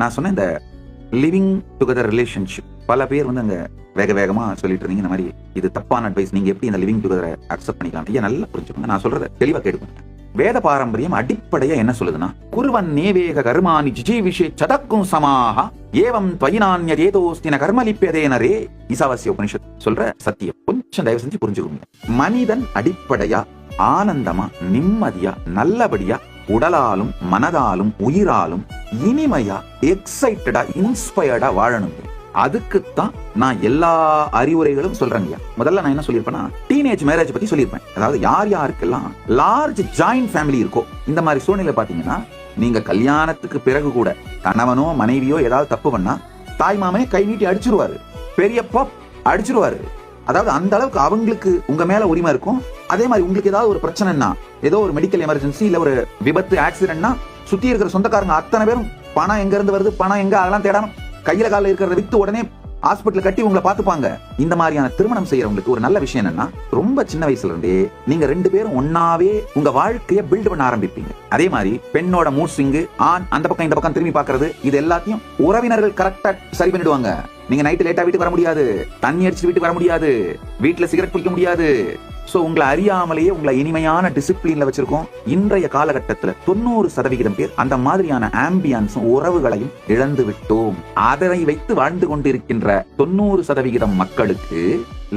நான் சொன்ன இந்த லிவிங் டுகெதர் ரிலேஷன்ஷிப் பல பேர் வந்து அங்க வேக வேகமா சொல்லிட்டு இருந்தீங்க இந்த மாதிரி இது தப்பான அட்வைஸ், நீங்க எப்படி இந்த லிவிங் டுகெதரை அக்செப்ட் பண்ணிக்கலாம்? ஐயா நல்லா புரிஞ்சுக்கோங்க, நான் சொல்றத தெளிவா கேட்டுக்கோங்க. வேத பாரம்பரியம் அடிப்படையா என்ன சொல்லுதுன்னா, குருவன் நேவேக கர்மாணி ஜிஜீவிஷே சதக்கும் சமாஹா ஏவம் துவயினான்ய ஏதோஸ்தின கர்மலிப்பதேனரே ஈசாவாஸ்ய உபனிஷத் சொல்ற சத்தியம். கொஞ்சம் தயவு செஞ்சு புரிஞ்சுக்கோங்க. மனிதன் அடிப்படையா ஆனந்தமா நிம்மதியா நல்லபடியா உடலாலும் மனதாலும் உயிராலும் இனிமையா எக்ஸைட்டடா இன்ஸ்பயர்டா வாழணும். அதுக்குத்தான் நான் எல்லா அறிவுரைகளும் சொல்றேங்க. முதல்ல நான் என்ன சொல்லியிருப்பேன்னா, டீனேஜ் மேரேஜ் பத்தி சொல்லியிருப்பேன். அதாவது யார் யாருக்கெல்லாம் லார்ஜ் ஜாயிண்ட் ஃபேமிலி இருக்கோ, இந்த மாதிரி சூழ்நிலை பாத்தீங்கன்னா, நீங்க கல்யாணத்துக்கு பிறகு கூட கணவனோ மனைவியோ ஏதாவது தப்பு பண்ணா தாய் மாமனே கை நீட்டி அடிச்சிருவாரு, பெரியப்பா அடிச்சிருவாரு. அதாவது அந்த அளவுக்கு அவங்களுக்கு உங்க மேல உரிமை இருக்கும். அதே மாதிரி உங்களுக்கு ஏதாவது ஒரு பிரச்சனைனா, ஏதோ ஒரு மெடிக்கல் எமர்ஜென்சி இல்ல ஒரு விபத்து ஆக்சிடென்ட்னா, சுத்தி இருக்கிற சொந்தக்காரங்க அத்தனை பேரும் பணம் எங்க இருந்து வருது, பணம் எங்க, அதெல்லாம் தேடாம கையில கால இருக்கிறத வித்து உடனே ஹாஸ்பிட்டல் கட்டி உங்களை பாத்துப்பாங்க. இந்த மாதிரியான திருமணம் செய்யறவங்களுக்கு ஒரு நல்ல விஷயம் என்னன்னா, ரொம்ப சின்ன வயசுல இருந்தே நீங்க 2 பேரும் ஒன்னாவே உங்க வாழ்க்கைய பில்ட் பண்ண ஆரம்பிப்பீங்க. அதே மாதிரி பெண்ணோட மூட் ஸ்விங்கு, ஆண் அந்த பக்கம் இந்த பக்கம் திரும்பி பாக்குறது, இது எல்லாத்தையும் உறவினர்கள் கரெக்டா சரி பண்ணிடுவாங்க. நீங்க நைட்டு லேட்டா வீட்டுக்கு வர முடியாது, தண்ணி அடிச்சு வீட்டுக்கு வர முடியாது, வீட்டுல சிகரெட் பிடிக்க முடியாது. சோ உங்களை அறியாமலேயே உங்களை இனிமையான டிசிப்ளின்ல வச்சிருக்கோம். இன்றைய காலகட்டத்தில் 90% பேர் அந்த மாதிரியான ஆம்பியன்ஸும் உறவுகளையும் இழந்து விட்டோம். அதனை வைத்து வாழ்ந்து கொண்டிருக்கின்ற 90% மக்களுக்கு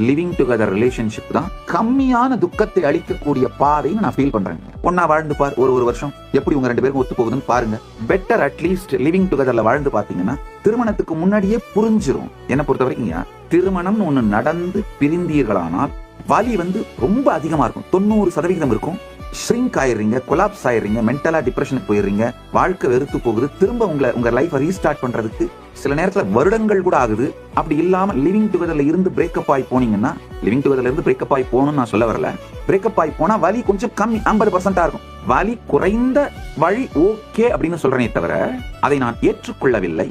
லிவிங் டுகெதர் ரிலேஷன்ஷிப் தான் கம்மியான துக்கத்தை அளிக்கக்கூடிய பாதைன்னு நான் ஃபீல் பண்றேன். ஒன்னா வாழ்ந்து பார், ஒரு வருஷம் எப்படி உங்க 2 பேருக்கும் ஒத்து போகுதுன்னு பாருங்க. பெட்டர் அட்லீஸ்ட் லிவிங் டுகெதர்ல வாழ்ந்து பாத்தீங்கன்னா திருமணத்துக்கு முன்னாடியே புரிஞ்சிரும். என்ன பொறுத்த வரைக்கும் திருமணம்னு ஒண்ணு நடந்து பிரிந்தீர்களானால் வலி வந்து ரொம்ப அதிகமா இருக்கும். 90% இருக்கும். ஷ்ரிங்க் ஆயிடுறீங்க, கொலாப்ஸ் ஆயிடுறீங்க, மென்டலா டிப்ரெஷனுக்கு போயிடுறீங்க, வாழ்க்கை வெறுத்து போகுது. திரும்ப உங்க லைஃபை ரீஸ்டார்ட் பண்றதுக்கு சில நேரத்துல வருடங்கள் கூட ஆகுது. அப்படி இல்லாம லிவிங் டுகெதர்ல இருந்து பிரேக்கப் ஆகி போனீங்கன்னா, லிவிங் டுகெதர்ல இருந்து பிரேக்கப் ஆகி போகணும்னு நான் சொல்ல வரல. பிரேக்கப் ஆகி போனா வலி கொஞ்சம் கம்மி, 50% இருக்கும். வலி குறைந்த வழி ஓகே அப்படின்னு சொல்றேனே தவிர அதை நான் ஏற்றுக்கொள்ளவில்லை.